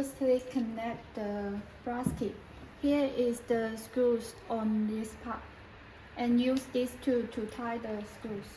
Firstly, connect the bracket. Here is the screws on this part, and use these two to tie the screws.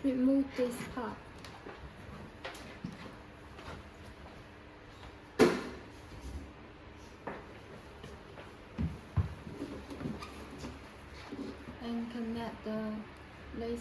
Remove this part. And connect the laser.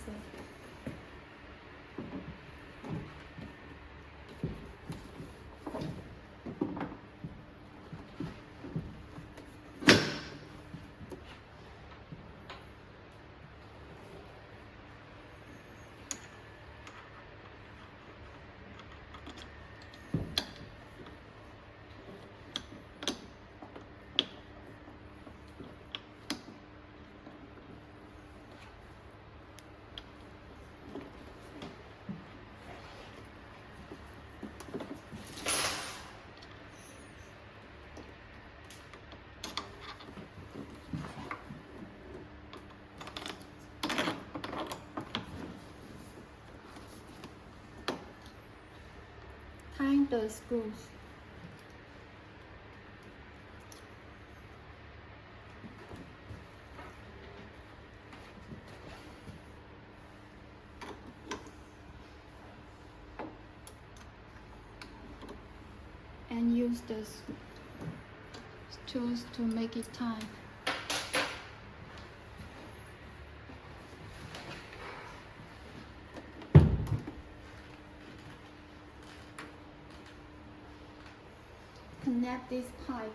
Tying the screws. And use the tools to make it tight. Connect this pipe.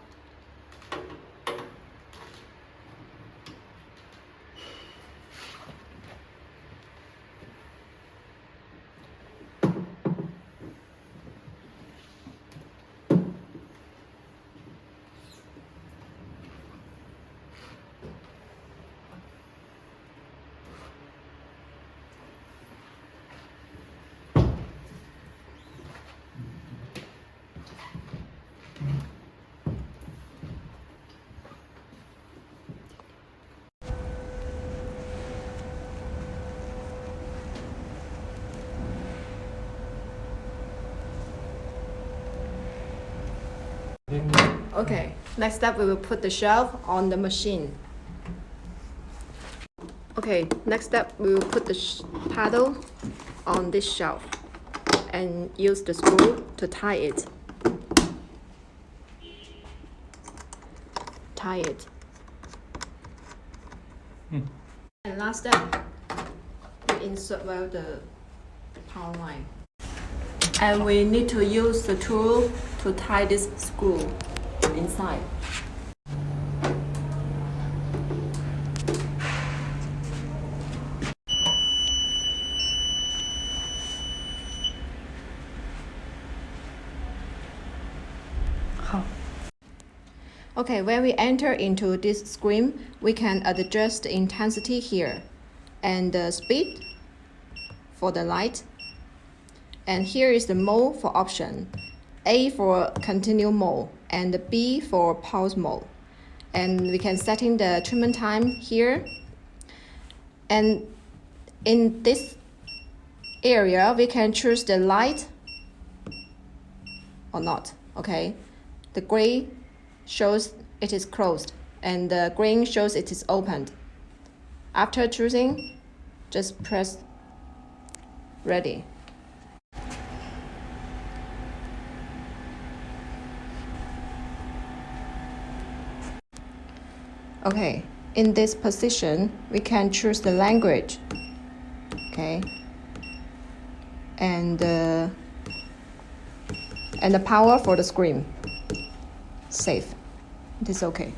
Okay, next step we will put the shelf on the machine. Okay, next step we will put the paddle on this shelf and use the screw to tie it. Tie it. And last step, we insert well the power line. And we need to use the tool to tie this screw inside. Okay, when we enter into this screen, we can adjust the intensity here and the speed for the light. And here is the mode for option. A for continue mode and B for pause mode. And we can set in the treatment time here. And in this area, we can choose the light or not, okay? The gray shows it is closed and the green shows it is opened. After choosing, just press ready. Okay, in this position, we can choose the language, okay, and the power for the screen. Save. It is okay.